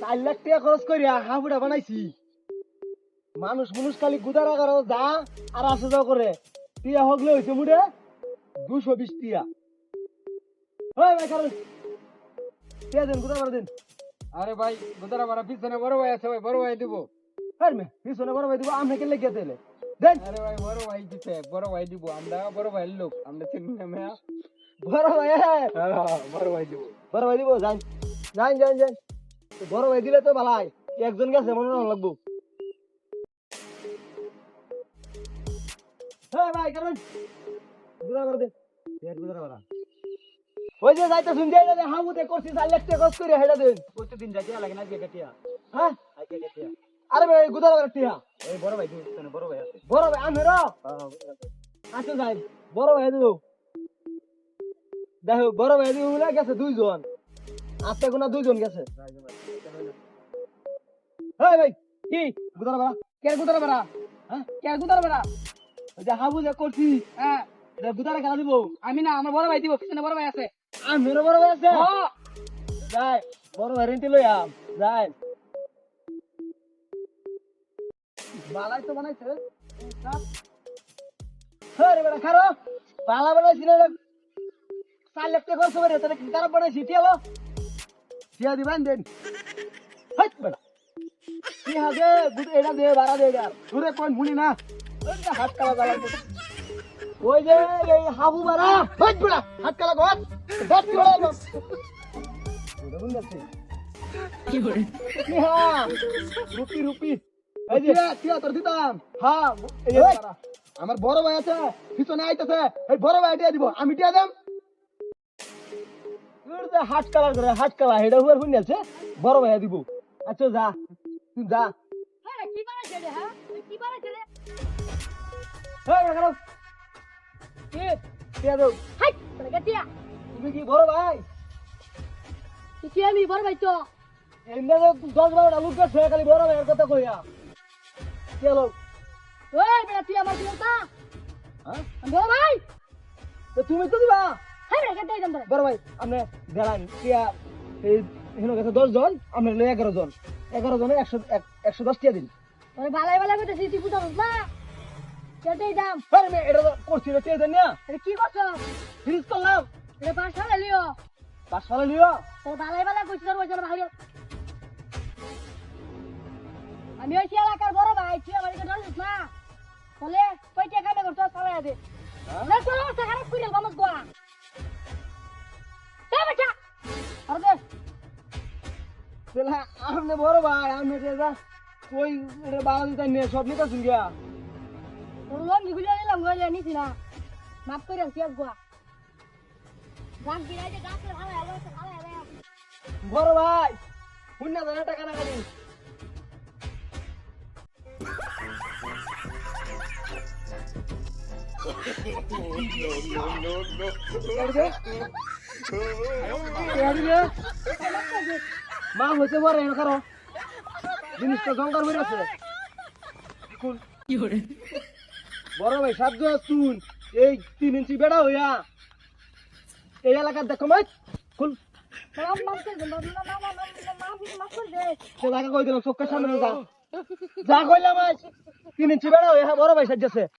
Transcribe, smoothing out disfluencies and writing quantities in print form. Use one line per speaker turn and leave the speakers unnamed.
4 লাখ টাকা খরচ করিয়া হাফুটা বানাইছি। মানুষ খালি গুদারা করো যা আর আসা যাওয়া করে। টিয়া হগলে হয়েছে মুড়ে 220 টিয়া। ভাই কারণ টিয়া দেন, গুদারা ভাড়া দেন।
আরে ভাই গোদারা ভাড়া পিছনে বড় ভাই আছে ভাই, বড় ভাই দিব।
পিছনে বড় ভাই দিব, আপনি কে লেগে দিলে দেন।
আরে ভাই বড় ভাই দিতে, বড় ভাই দিব, আমরা বড় ভাইয়ের লোক, আমরা চিনি না মেয়া।
বড় ভাই
বড় ভাই দিব।
বড় ভাই দিব, যান যান যান যান। বড় ভাই দিলে তো ভালাই, একজন গেছে মনে না লাগবো। ভাই কারণ গুদারা ভাড়া দেন, গুদারা ভাড়া। ওই যে যাইতে শুনতে হাবুতে করছি 4 লাখ টাকা খরচ করে হেটা দেন।
প্রতিদিন যাইতে লাগে না যে গটিয়া।
হ্যাঁ
আইতে গটিয়া।
আরে ভাই গুদারা ভাড়া টিয়া।
এই বড় ভাই দিব, বড় ভাই আছে।
বড় ভাই আমি র আচ্ছা যাই, বড় ভাই দিব। দেখো বড় ভাই দিব বলে গেছে 2 জন, আজকে কোনা 2 জন গেছে। ভাই
কি
গুদারা ভাড়া
কে গোদারা ভাড়া?
হ্যাঁ
কে গোদারা ভাড়া?
ওই যে হাবু যে করছি
হ্যাঁ
এটা গুদারা খেলা দিব।
আমি না, আমার বড় ভাই দিব, পিছনে বড় ভাই আছে।
আমি বড় ভাই আছে
ও
যাই, বড় ভাই রেন্টি লইয়া যাই।
বালাই তো বানাইছে।
রে বেটা খারো পালা বানাইছি না 4 লাখ টাকা খরচ করে তাহলে গুদারা বানাইছি টিয়া টিয়া দিবেন দেন। হাট বেটা টিয়া দে এটা দে ভাড়া দে এটা ঘুরে কোন ভুলি না। ওই যে হাত কালা জ্বালা, ওই যে এই হাবু ভাড়া হাট বেটা হাত কালা গত বাত কি বড় ওটা বন্ধ আছে
কি করে?
টিয়া রুপি এই যে টিয়া তোর দিতাম। হ্যাঁ এই যে ভাড়া আমার বড় ভাই আছে পিছনে আইতাছে, এই বড় ভাই টিয়া দিব, আমি টিয়া দেম। হাট কালার করে হাট কালা হেডা হুয়ার হুন আছে, বড় ভাই দিব। আচ্ছা যা তুই যা।
হ্যাঁ কি বানাইছে রে? হ্যাঁ কি বানাইছে রে?
এই রাখো কি টিয়া দাও।
হাই তোরা গেটিয়া
তুমি কি বড় ভাই?
কি আমি বড় ভাই তো
এমনি তো 10-12টা লোক আছে খালি বড় ভাইয়ের কথা কইয়া কে লোক।
ওই বেটা তুই আমার দিও তা
হ্যাঁ
আমি বড় ভাই।
তো তুমি তো দিবা।
হ্যাঁ রে গেটাই দম ধরে
বড় ভাই আপনি দেড়ান টিয়া এই হেন গেছে 10 জন, আপনি লই 11 জন, 11 জনে 110 টিয়া দিন।
ওরে বালাই বালাই কইতে সিটি পুতাস না গেটাই দাম।
আরে মে এটা তো করছি না টিয়া দেন না,
আরে কি করছ?
ফ্রিজ করলাম
রে পাঁচ সালে লিও
5 সালে লিও।
তোর বালাই বালাই কইছ তোর ওইজন ভাই। আমি ওই এলাকার বড় ভাই, তুই আমার কাছে ডরিস না। বলে কই টাকা দে করছ চালাই দে। না তো টাকা খারাপ কইরা গমস গোয়া। এ বেটা আর দে
তাহলে আপনি বড় ভাই আপনি যা কই এটা বাড়া দিতে নিয়ে সব নিতে শুন গিয়া।
তোর লোক নিগুলিয়া নিলাম গইলা নিছি না। মাফ কইরা তুই গোয়া। গান বিরাই দে গাছ ভালো ভালো ভালো ভালো।
বড় ভাই শুন না টাকা না খালি মা হইতে পারে না কারো জিনিসটা জঙ্গল হয়ে আছে। বড় ভাই সাহায্য শুন, এই 3 ইঞ্চি বেড়া হইয়া এই এলাকার দেখো মাই খুল
মাফ মাফ করে দে মাফ করে দে।
সে জায়গা কই দিলাম চোখের সামনে যা যা কইলাম আজ 3 ইঞ্চি বেড়া হইয়া বড় ভাই সাহায্য আছে